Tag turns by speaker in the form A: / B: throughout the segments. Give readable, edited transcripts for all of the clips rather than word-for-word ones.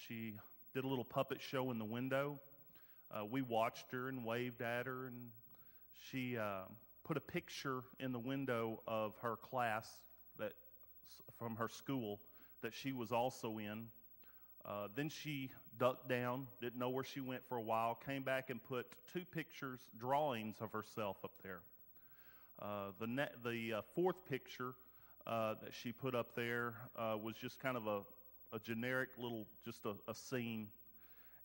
A: She did a little puppet show in the window. We watched her and waved at her, and she put a picture in the window of her class that from her school that she was also in. Then she ducked down, didn't know where she went for a while, came back and put 2 pictures, drawings of herself up there. The fourth picture that she put up there was just kind of a generic little, just a scene.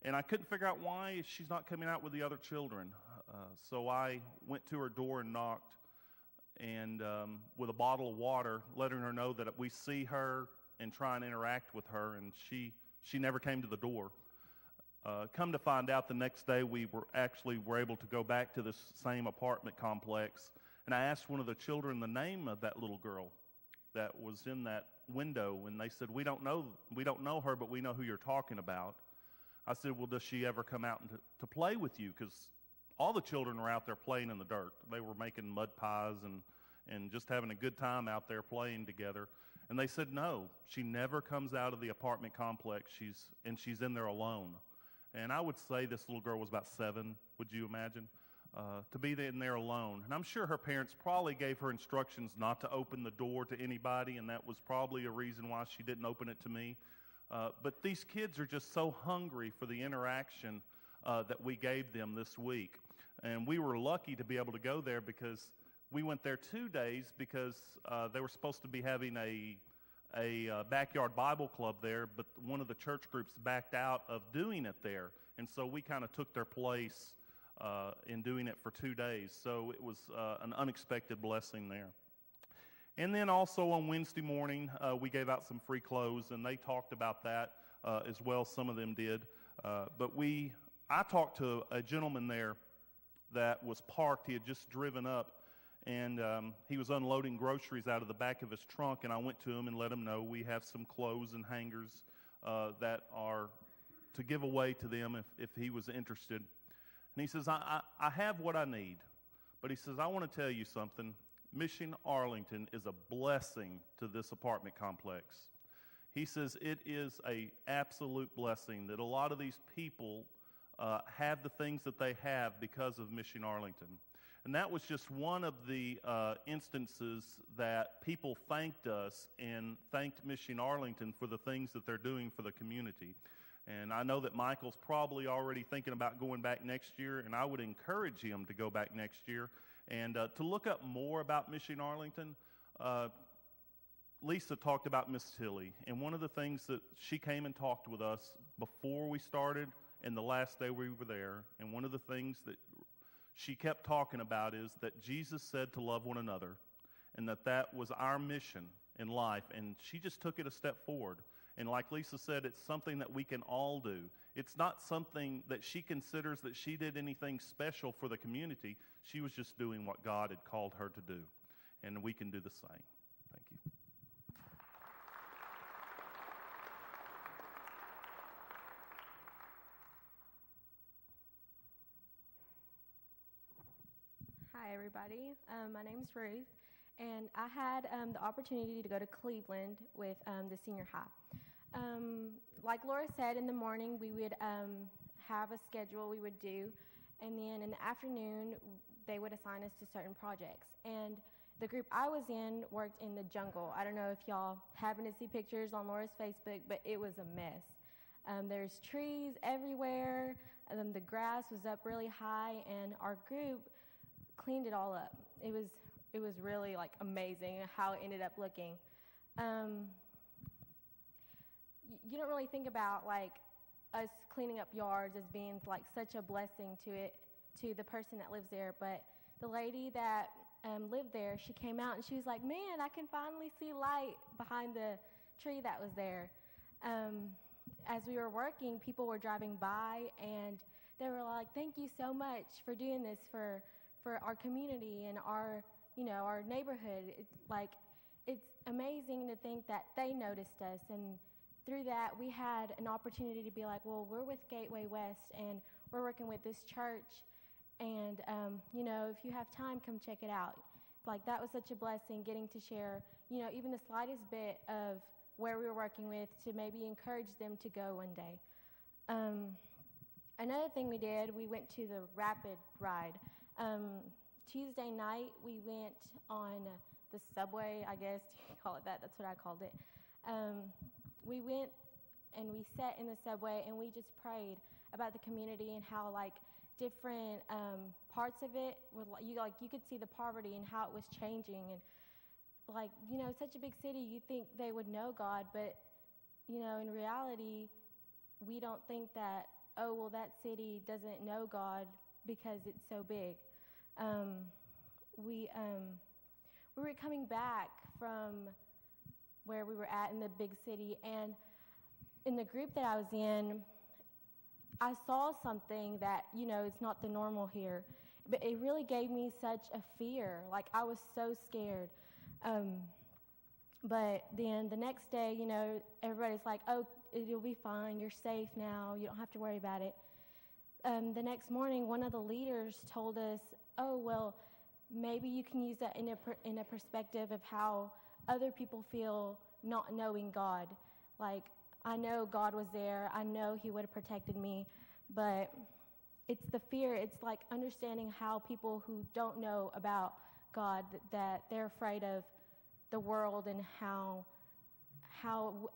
A: And I couldn't figure out why she's not coming out with the other children. So I went to her door and knocked, and with a bottle of water, letting her know that we see her and try and interact with her, and she never came to the door. Come to find out, the next day we were able to go back to this same apartment complex, and I asked one of the children the name of that little girl that was in that window, and they said, we don't know her, but we know who you're talking about. I said, well, does she ever come out to play with you? Because all the children were out there playing in the dirt. They were making mud pies and just having a good time out there playing together. And they said, no, she never comes out of the apartment complex. She's in there alone. And I would say this little girl was about 7, would you imagine, to be in there alone. And I'm sure her parents probably gave her instructions not to open the door to anybody, and that was probably a reason why she didn't open it to me. But these kids are just so hungry for the interaction that we gave them this week. And we were lucky to be able to go there because we went there 2 days because they were supposed to be having a backyard Bible club there, but one of the church groups backed out of doing it there. And so we kind of took their place in doing it for 2 days. So it was an unexpected blessing there. And then also on Wednesday morning, we gave out some free clothes, and they talked about that as well. Some of them did. But I talked to a gentleman there that was parked. He had just driven up, and he was unloading groceries out of the back of his trunk, and I went to him and let him know we have some clothes and hangers that are to give away to them if he was interested. And he says, I have what I need. But he says, I want to tell you something. Mission Arlington is a blessing to this apartment complex. He says it is an absolute blessing that a lot of these people have the things that they have because of Mission Arlington. And that was just one of the instances that people thanked us and thanked Mission Arlington for the things that they're doing for the community. And I know that Michael's probably already thinking about going back next year, and I would encourage him to go back next year and to look up more about Mission Arlington. Lisa talked about Miss Tilly, and one of the things that she came and talked with us before we started and the last day we were there, and one of the things that she kept talking about is that Jesus said to love one another, and that was our mission in life, and she just took it a step forward. And like Lisa said, it's something that we can all do. It's not something that she considers that she did anything special for the community. She was just doing what God had called her to do. And we can do the same. Thank you.
B: Hi, everybody. My name's Ruth, and I had the opportunity to go to Cleveland with the senior high. Like Laura said, in the morning we would have a schedule we would do, and then in the afternoon they would assign us to certain projects. And the group I was in worked in the jungle. I don't know if y'all happen to see pictures on Laura's Facebook, but it was a mess. There's trees everywhere, the grass was up really high, and our group cleaned it all up. It was really like amazing how it ended up looking. You don't really think about like us cleaning up yards as being like such a blessing to the person that lives there, but the lady that lived there, she came out and she was like, man, I can finally see light behind the tree that was there. As we were working, people were driving by and they were like, thank you so much for doing this for our community and our neighborhood. It's amazing to think that they noticed us, and through that we had an opportunity to be like, well, we're with Gateway West and we're working with this church, and if you have time, come check it out. Like, that was such a blessing, getting to share even the slightest bit of where we were working with to maybe encourage them to go one day. Another thing we did, we went to the rapid ride. Tuesday night, we went on the subway, I guess you can call it that. That's what I called it. We went and we sat in the subway and we just prayed about the community and how like different parts of it were you could see the poverty and how it was changing, and like, you know, such a big city, you think they would know God, but you know, in reality, we don't think that, oh well, that city doesn't know God because it's so big. We were coming back from where we were at in the big city, and in the group that I was in, I saw something that, you know, it's not the normal here, but it really gave me such a fear. Like, I was so scared. But then the next day, you know, everybody's like, oh, you'll be fine, you're safe now, you don't have to worry about it. The next morning, one of the leaders told us, oh, well, maybe you can use that in a perspective of how other people feel not knowing God. Like, I know God was there, I know he would have protected me, but it's the fear, it's like understanding how people who don't know about God, that they're afraid of the world, and how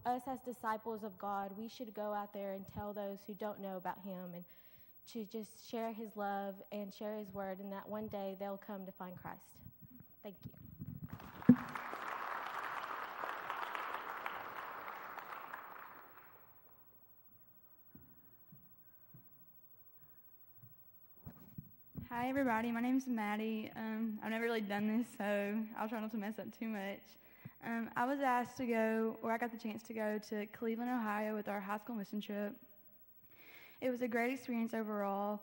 B: us as disciples of God, we should go out there and tell those who don't know about him, and to just share his love and share his word, and that one day they'll come to find Christ. Thank you.
C: Hi everybody, my name's Maddie. I've never really done this, so I'll try not to mess up too much. I was asked to go, or I got the chance to go to Cleveland, Ohio with our high school mission trip. It was a great experience overall.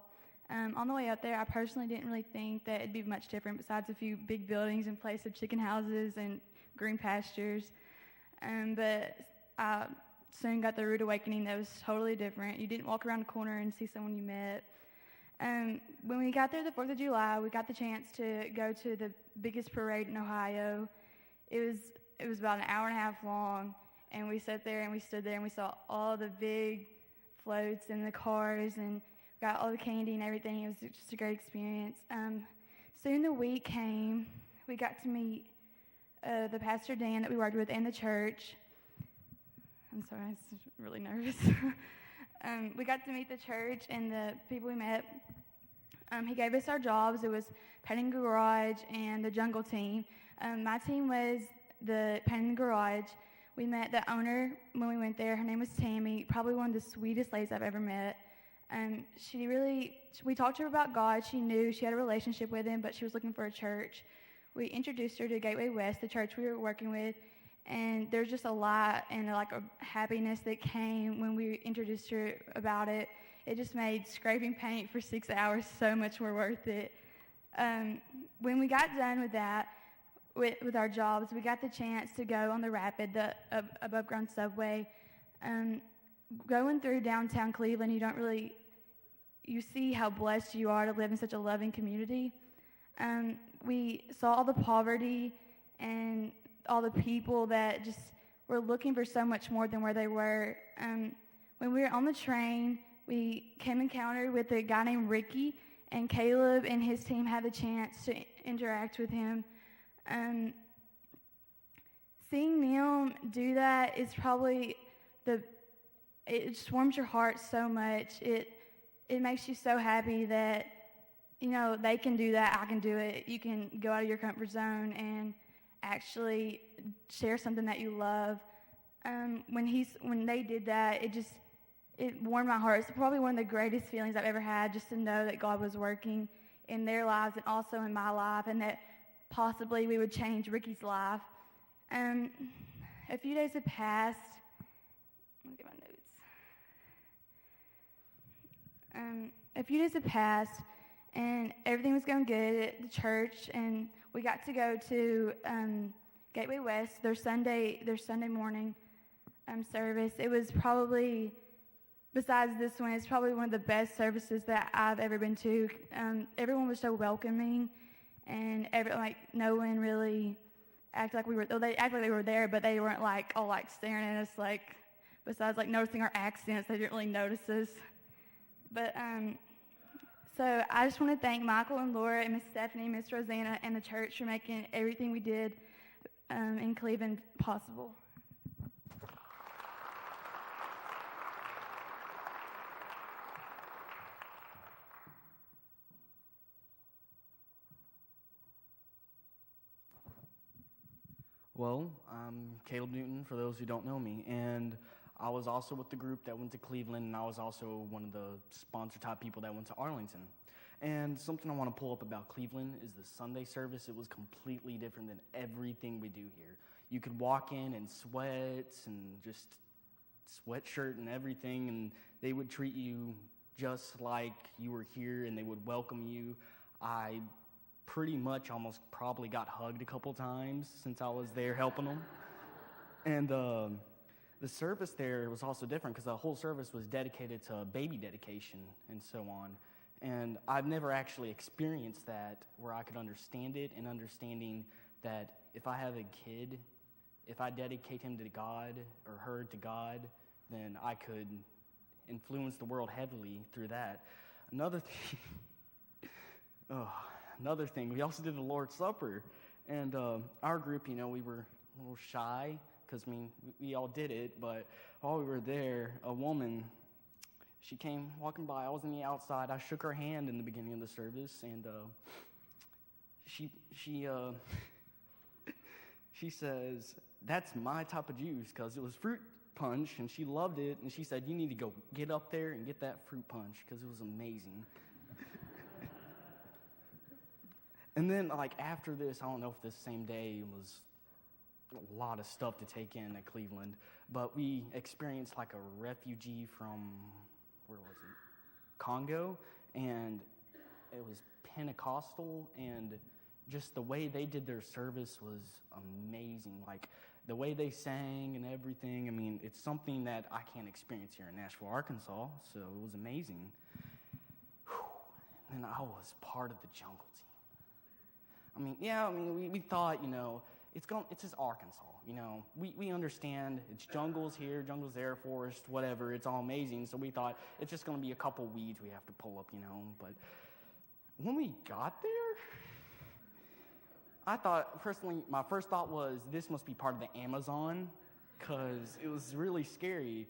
C: On the way up there, I personally didn't really think that it'd be much different besides a few big buildings in place of chicken houses and green pastures. But I soon got the rude awakening that was totally different. You didn't walk around a corner and see someone you met. When we got there the 4th of July, we got the chance to go to the biggest parade in Ohio. It was about an hour and a half long, and we sat there and we stood there and we saw all the big floats and the cars and got all the candy and everything. It was just a great experience. Soon the week came. We got to meet the pastor Dan that we worked with in the church. I'm sorry, I was really nervous. We got to meet the church and the people we met. He gave us our jobs. It was painting garage and the jungle team. My team was the painting garage. We met the owner when we went there. Her name was Tammy, probably one of the sweetest ladies I've ever met. We talked to her about God. She knew she had a relationship with him, but she was looking for a church. We introduced her to Gateway West, the church we were working with, and there's just a lot and like a happiness that came when we introduced her about it. It just made scraping paint for 6 hours so much more worth it. When we got done with that, with our jobs, we got the chance to go on the Rapid, the above ground subway. Going through downtown Cleveland, you see how blessed you are to live in such a loving community. We saw all the poverty and all the people that just were looking for so much more than where they were. When we were on the train, we came encountered with a guy named Ricky, and Caleb and his team had the chance to interact with him. Seeing them do that is probably it just warms your heart so much. It makes you so happy that, you know, they can do that, I can do it. You can go out of your comfort zone and actually share something that you love. When they did that, it warmed my heart. It's probably one of the greatest feelings I've ever had, just to know that God was working in their lives and also in my life, and that possibly we would change Ricky's life. A few days had passed. Let me get my notes. A few days had passed, and everything was going good at the church, and we got to go to Gateway West, their Sunday morning service. It was probably, besides this one, it's probably one of the best services that I've ever been to. Everyone was so welcoming, and no one really act like we were, they act like they were there, but they weren't like all like staring at us, like, besides like noticing our accents, they didn't really notice us. But so I just want to thank Michael and Laura and Miss Stephanie, Miss Rosanna, and the church for making everything we did in Cleveland possible.
D: Well, I'm Caleb Newton, for those who don't know me, and I was also with the group that went to Cleveland, and I was also one of the sponsor type people that went to Arlington. And something I want to pull up about Cleveland is the Sunday service. It was completely different than everything we do here. You could walk in sweats and just sweatshirt and everything, and they would treat you just like you were here, and they would welcome you. I pretty much almost probably got hugged a couple times since I was there helping them. And the service there was also different because the whole service was dedicated to baby dedication and so on. And I've never actually experienced that where I could understand it, and understanding that if I have a kid, if I dedicate him to God or her to God, then I could influence the world heavily through that. Another thing, we also did the Lord's Supper. And our group, we were a little shy because, we all did it. But while we were there, a woman, she came walking by. I was on the outside. I shook her hand in the beginning of the service, and she says, "That's my type of juice," because it was fruit punch, and she loved it. And she said, "You need to go get up there and get that fruit punch," because it was amazing. And then, after this, I don't know if this same day was a lot of stuff to take in at Cleveland, but we experienced a refugee from, where was it? Congo, and it was Pentecostal, and just the way they did their service was amazing. The way they sang and everything, it's something that I can't experience here in Nashville, Arkansas, so it was amazing. And I was part of the jungle team. We thought, it's just Arkansas, We understand it's jungles here, jungles there, forest, whatever. It's all amazing. So we thought it's just going to be a couple weeds we have to pull up, But when we got there, I thought, personally, my first thought was this must be part of the Amazon, because it was really scary.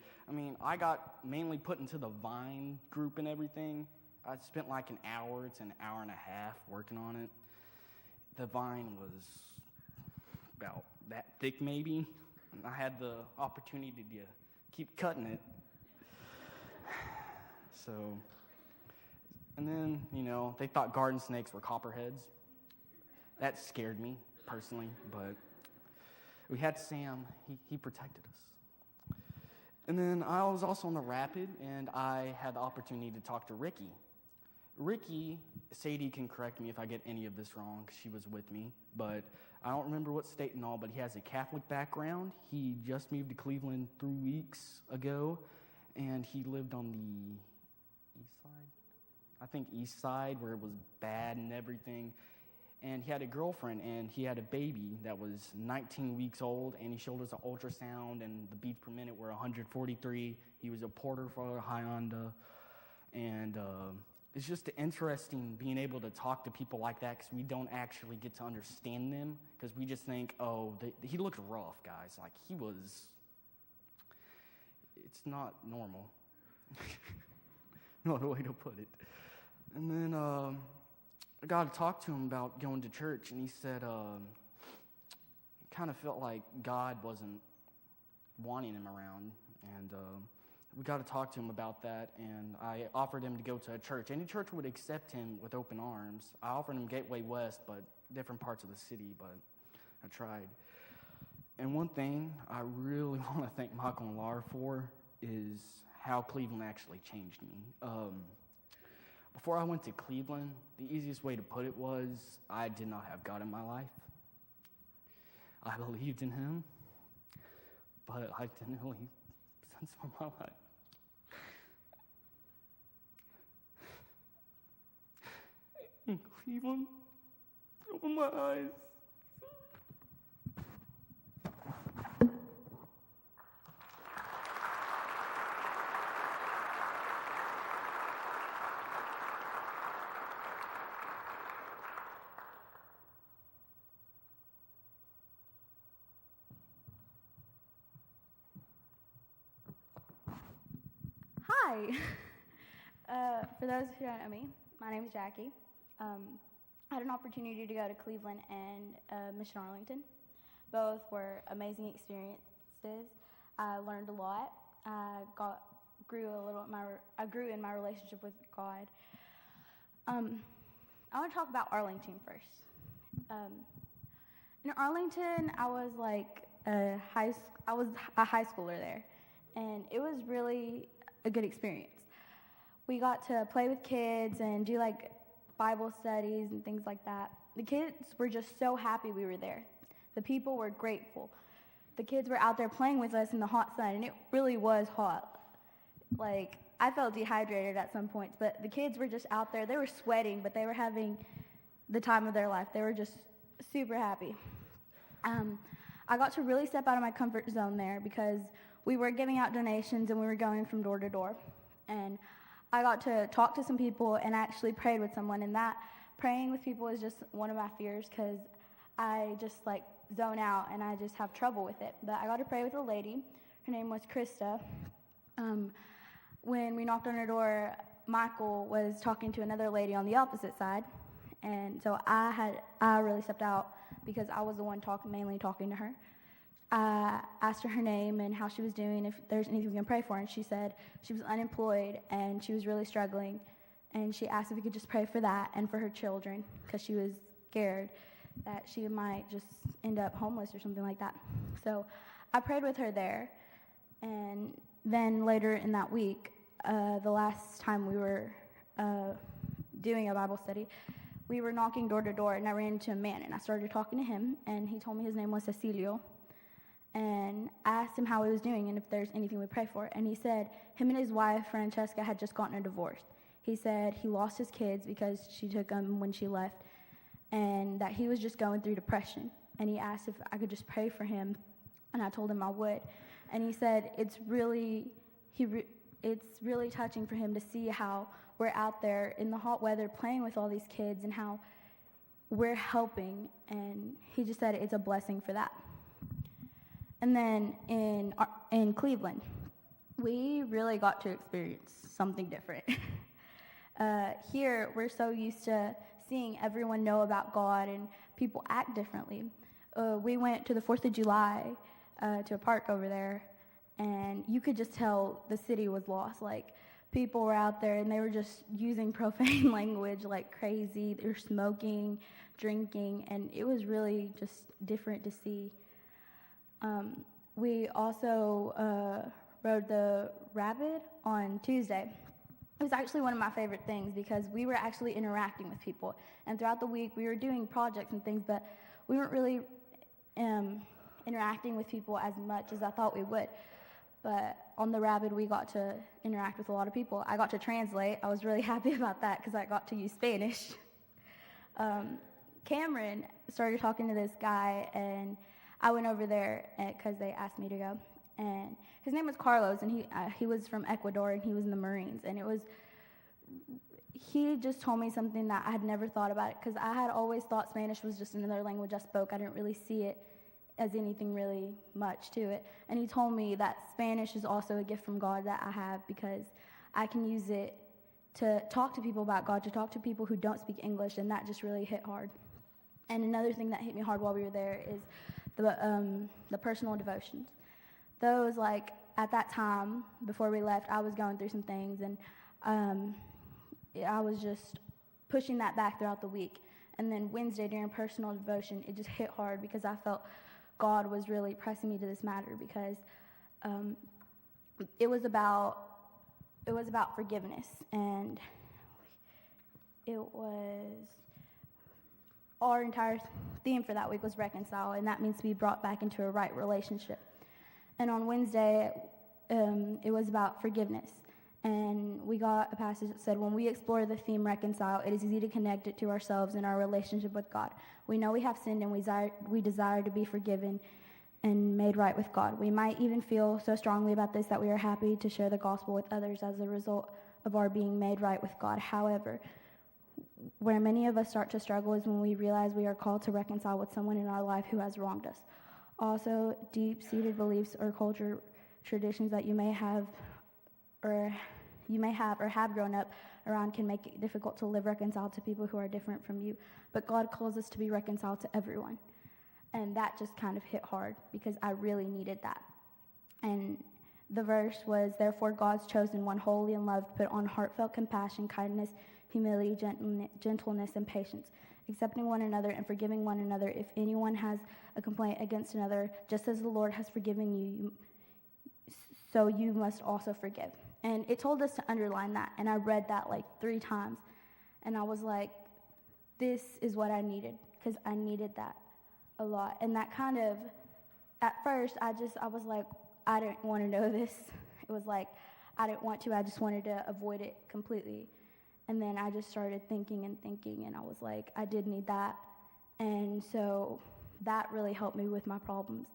D: I got mainly put into the Vine group and everything. I spent an hour to an hour and a half working on it. The vine was about that thick, maybe, and I had the opportunity to keep cutting it. So, and then, they thought garden snakes were copperheads. That scared me, personally, but we had Sam. He protected us. And then I was also on the Rapid, and I had the opportunity to talk to Ricky. Ricky, Sadie can correct me if I get any of this wrong, because she was with me, but I don't remember what state and all, but he has a Catholic background. He just moved to Cleveland 3 weeks ago, and he lived on the east side? I think east side, where it was bad and everything. And he had a girlfriend, and he had a baby that was 19 weeks old, and he showed us an ultrasound, and the beats per minute were 143. He was a porter for Hyundai, and it's just interesting being able to talk to people like that, because we don't actually get to understand them, because we just think, he looked rough, guys. It's not normal. No other way to put it. And then I got to talk to him about going to church, and he said kind of felt like God wasn't wanting him around, and we got to talk to him about that, and I offered him to go to a church. Any church would accept him with open arms. I offered him Gateway West, but different parts of the city, but I tried. And one thing I really want to thank Michael and Laura for is how Cleveland actually changed me. Before I went to Cleveland, the easiest way to put it was I did not have God in my life. I believed in him, but I didn't really sense for my life. In Cleveland, opened my eyes.
E: Hi. For those who don't know me, my name is Jackie. I had an opportunity to go to Cleveland and Mission Arlington. Both were amazing experiences. I learned a lot. I grew in my relationship with God. I want to talk about Arlington first. In Arlington, I was a high schooler there, and it was really a good experience. We got to play with kids and do Bible studies and things like that. The kids were just so happy we were there. The people were grateful. The kids were out there playing with us in the hot sun, and it really was hot. I felt dehydrated at some points, but the kids were just out there. They were sweating, but they were having the time of their life. They were just super happy. I got to really step out of my comfort zone there because we were giving out donations and we were going from door to door. And I got to talk to some people and actually prayed with someone, and that praying with people is just one of my fears because I just zone out and I just have trouble with it. But I got to pray with a lady. Her name was Krista. When we knocked on her door, Michael was talking to another lady on the opposite side, and so I really stepped out because I was the one mainly talking to her. I asked her name and how she was doing, if there's anything we can pray for, and she said she was unemployed and she was really struggling, and she asked if we could just pray for that and for her children because she was scared that she might just end up homeless or something like that. So I prayed with her there, and then later in that week, the last time we were doing a Bible study, we were knocking door to door, and I ran into a man, and I started talking to him, and he told me his name was Cecilio. And I asked him how he was doing and if there's anything we pray for. And he said him and his wife, Francesca, had just gotten a divorce. He said he lost his kids because she took them when she left, and that he was just going through depression. And he asked if I could just pray for him, and I told him I would. And he said it's really touching for him to see how we're out there in the hot weather playing with all these kids and how we're helping. And he just said it's a blessing for that. And then in Cleveland, we really got to experience something different. Here, we're so used to seeing everyone know about God and people act differently. We went to the 4th of July to a park over there, and you could just tell the city was lost. People were out there, and they were just using profane language like crazy. They were smoking, drinking, and it was really just different to see. We also rode the Rapid on Tuesday. It was actually one of my favorite things because we were actually interacting with people. And throughout the week, we were doing projects and things, but we weren't really interacting with people as much as I thought we would. But on the Rapid, we got to interact with a lot of people. I got to translate. I was really happy about that because I got to use Spanish. Cameron started talking to this guy, and I went over there because they asked me to go. And his name was Carlos, and he was from Ecuador, and he was in the Marines. And he just told me something that I had never thought about it because I had always thought Spanish was just another language I spoke. I didn't really see it as anything really much to it. And he told me that Spanish is also a gift from God that I have because I can use it to talk to people about God, to talk to people who don't speak English, and that just really hit hard. And another thing that hit me hard while we were there is the personal devotions. Those, at that time, before we left, I was going through some things, and I was just pushing that back throughout the week. And then Wednesday during personal devotion, it just hit hard because I felt God was really pressing me to this matter because it was about forgiveness, and it was our entire theme for that week was reconcile, and that means to be brought back into a right relationship. And on Wednesday, it was about forgiveness. And we got a passage that said, when we explore the theme reconcile, it is easy to connect it to ourselves and our relationship with God. We know we have sinned, and we desire to be forgiven and made right with God. We might even feel so strongly about this that we are happy to share the gospel with others as a result of our being made right with God. However, where many of us start to struggle is when we realize we are called to reconcile with someone in our life who has wronged us. Also, deep-seated beliefs or culture traditions that you may have or you may have or have grown up around can make it difficult to live reconciled to people who are different from you. But God calls us to be reconciled to everyone. And that just kind of hit hard because I really needed that. And the verse was, therefore God's chosen one, holy and loved, put on heartfelt compassion, kindness, humility, gentleness, and patience, accepting one another and forgiving one another if anyone has a complaint against another, just as the Lord has forgiven you, so you must also forgive. And it told us to underline that, and I read that like 3 times, and I was like, this is what I needed, because I needed that a lot. And that kind of, at first, I was like, I didn't want to know this. It was like, I didn't want to, I just wanted to avoid it completely. And then I just started thinking, and I was like, I did need that. And so that really helped me with my problems.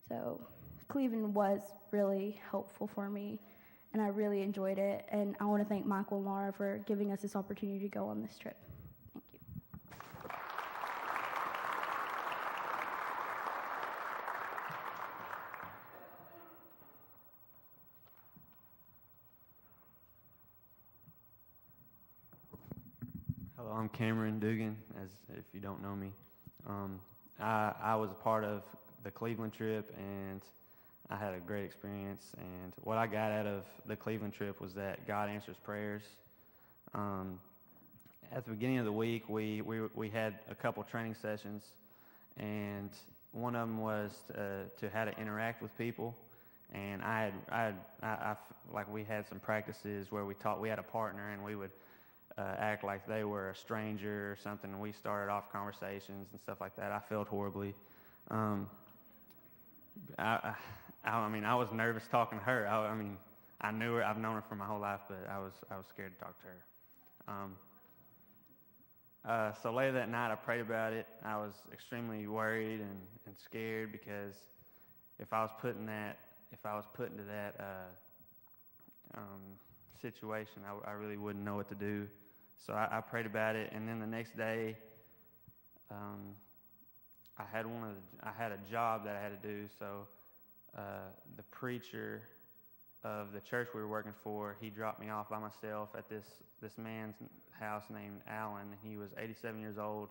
E: So Cleveland was really helpful for me, and I really enjoyed it. And I want to thank Michael and Laura for giving us this opportunity to go on this trip. Thank you.
F: Hello, I'm Cameron Dugan, as if you don't know me. I was a part of the Cleveland trip, and I had a great experience. And what I got out of the Cleveland trip was that God answers prayers. At the beginning of the week, we had a couple training sessions, and one of them was to how to interact with people. And I like we had some practices where we had a partner, and we would act like they were a stranger or something, and we started off conversations and stuff like that. I felt horribly. I mean, I was nervous talking to her. I knew her. I've known her for my whole life, but I was scared to talk to her. So later that night, I prayed about it. I was extremely worried and scared because if I was put into that situation, I really wouldn't know what to do. So I prayed about it, and then the next day, I had a job that I had to do. So the preacher of the church we were working for, he dropped me off by myself at this man's house named Alan. He was 87 years old.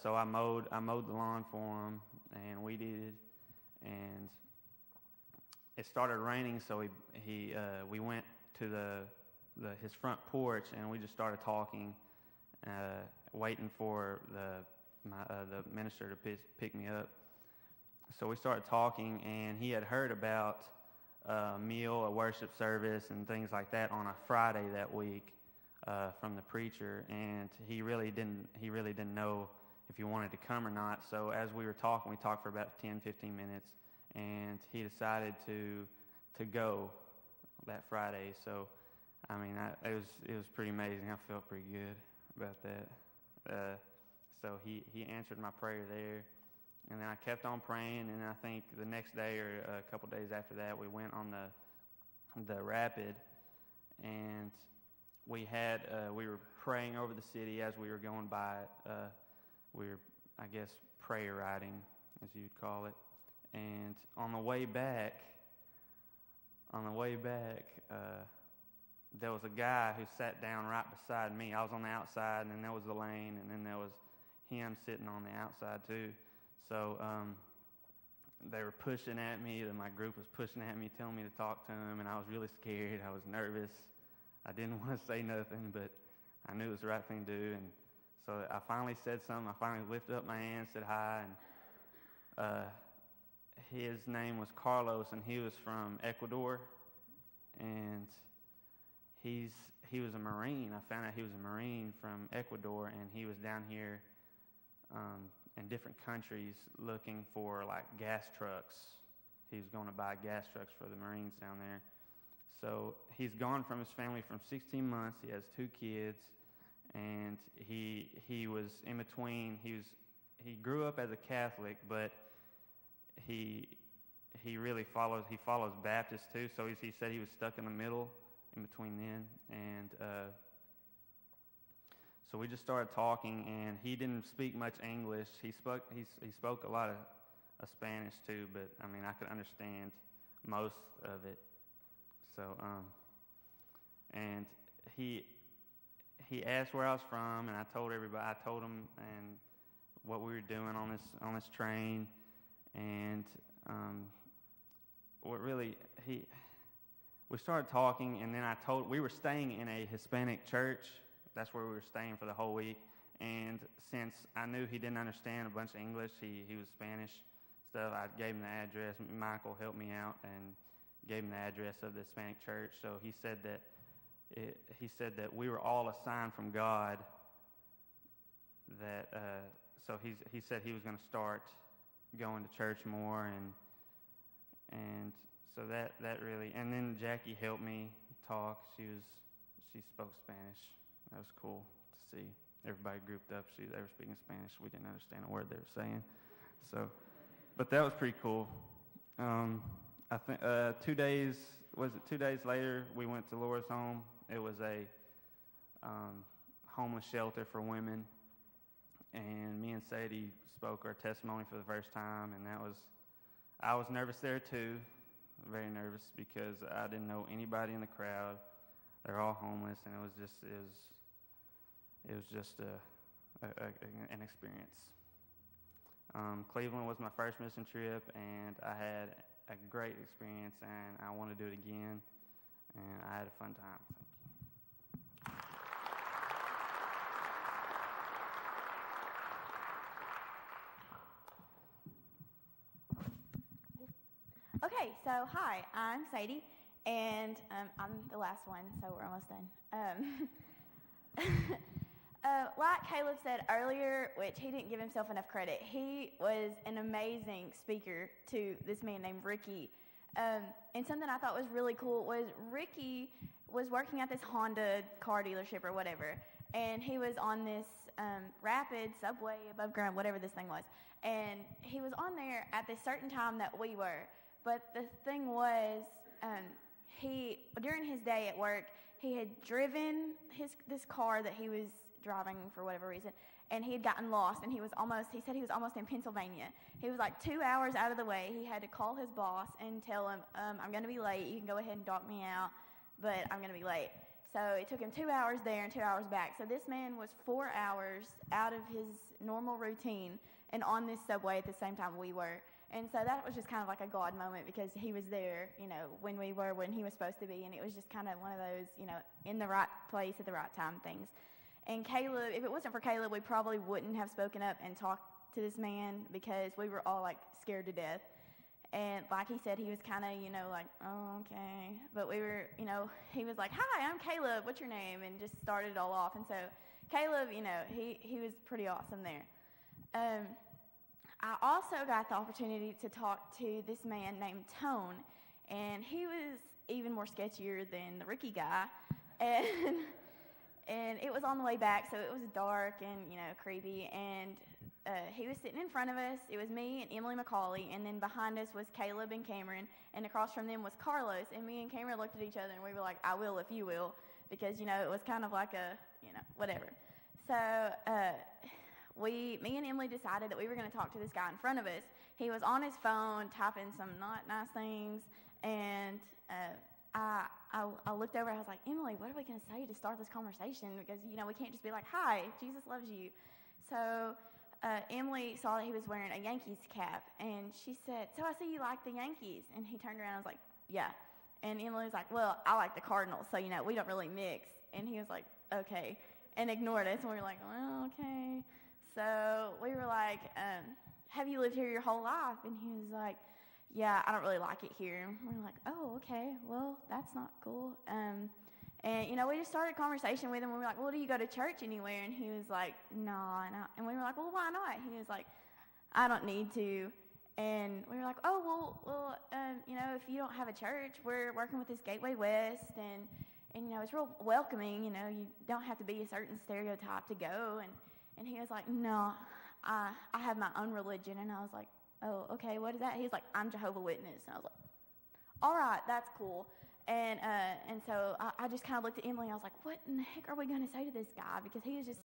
F: So I mowed the lawn for him and weeded, and it started raining. So we went to his front porch, and we just started talking, waiting for the minister to pick me up. So we started talking, and he had heard about a meal, a worship service, and things like that on a Friday that week from the preacher, and he really didn't know if he wanted to come or not. So as we were talking, we talked for about 10, 15 minutes, and he decided to go that Friday. So I mean, it was pretty amazing. I felt pretty good about that. So he answered my prayer there, and then I kept on praying. And I think the next day or a couple days after that, we went on the rapid, and we were praying over the city as we were going by. We were, I guess, prayer riding, as you'd call it. And on the way back, there was a guy who sat down right beside me. I was on the outside, and then there was the lane, and then there was him sitting on the outside too. So they were pushing at me, and my group was pushing at me, telling me to talk to him, and I was really scared. I was nervous. I didn't want to say nothing, but I knew it was the right thing to do. And so I finally said something. I finally lifted up my hand, said hi, and his name was Carlos, and he was from Ecuador, and he was a Marine. I found out he was a Marine from Ecuador, and he was down here in different countries looking for like gas trucks. He was going to buy gas trucks for the Marines down there. So he's gone from his family from 16 months. He has 2 kids, and he was in between. He grew up as a Catholic, but he follows Baptist too. So he said he was stuck in the middle, in between then, and so we just started talking, and he didn't speak much English. He spoke a lot of Spanish too, but I mean I could understand most of it. So and he asked where I was from, and I told everybody. I told him and what we were doing on this train, and we started talking, and then we were staying in a Hispanic church. That's where we were staying for the whole week. And since I knew he didn't understand a bunch of English, he was Spanish stuff, I gave him the address. Michael helped me out and gave him the address of the Hispanic church. So he said that we were all a sign from God. So he said he was going to start going to church more, and so that really. And then Jackie helped me talk. She spoke Spanish. That was cool to see. Everybody grouped up. They were speaking Spanish. We didn't understand a word they were saying. So, but that was pretty cool. I think 2 days later, we went to Laura's home. It was a homeless shelter for women, and me and Sadie spoke our testimony for the first time, and I was nervous there too, very nervous, because I didn't know anybody in the crowd. They're all homeless, and it was just an experience. Cleveland was my first mission trip, and I had a great experience, and I want to do it again, and I had a fun time. Thank you.
E: Okay, so hi, I'm Sadie, and I'm the last one, so we're almost done. Like Caleb said earlier, which he didn't give himself enough credit, he was an amazing speaker to this man named Ricky. And something I thought was really cool was Ricky was working at this Honda car dealership or whatever, and he was on this rapid subway above ground, whatever this thing was, and he was on there at this certain time that we were. But the thing was, during his day at work, he had driven this car that he was driving for whatever reason, and he had gotten lost, and he said he was almost in Pennsylvania. He was like 2 hours out of the way. He had to call his boss and tell him, I'm going to be late. You can go ahead and dock me out, but I'm going to be late. So it took him 2 hours there and 2 hours back. So this man was 4 hours out of his normal routine and on this subway at the same time we were. And so that was just kind of like a God moment, because he was there, when he was supposed to be, and it was just kind of one of those, in the right place at the right time things. And Caleb, if it wasn't for Caleb, we probably wouldn't have spoken up and talked to this man, because we were all like scared to death. And like he said, he was kind of, like, oh, okay. But we were, he was like, hi, I'm Caleb, what's your name? And just started it all off. And so Caleb, he was pretty awesome there. I also got the opportunity to talk to this man named Tone, and he was even more sketchier than the Ricky guy. And it was on the way back, so it was dark and, creepy. And he was sitting in front of us. It was me and Emily McCauley, and then behind us was Caleb and Cameron, and across from them was Carlos. And me and Cameron looked at each other, and we were like, I will if you will, because, it was kind of like a, whatever. So me and Emily decided that we were going to talk to this guy in front of us. He was on his phone typing some not nice things, and I looked over, I was like, Emily, what are we going to say to start this conversation? Because, we can't just be like, hi, Jesus loves you. So Emily saw that he was wearing a Yankees cap, and she said, so I see you like the Yankees. And he turned around and was like, yeah. And Emily was like, well, I like the Cardinals, so, we don't really mix. And he was like, okay, and ignored us. And we were like, well, okay. So we were like, have you lived here your whole life? And he was like, yeah, I don't really like it here. And we were like, oh, okay, well, that's not cool. And, we just started a conversation with him. We were like, well, do you go to church anywhere? And he was like, no. And we were like, well, why not? He was like, I don't need to. And we were like, oh, well, if you don't have a church, we're working with this Gateway West, and it's real welcoming. You don't have to be a certain stereotype to go. And he was like, no, I have my own religion. And I was like, oh, okay, what is that? He was like, I'm Jehovah's Witness. And I was like, all right, that's cool. And so I just kind of looked at Emily, and I was like, what in the heck are we going to say to this guy? Because he was just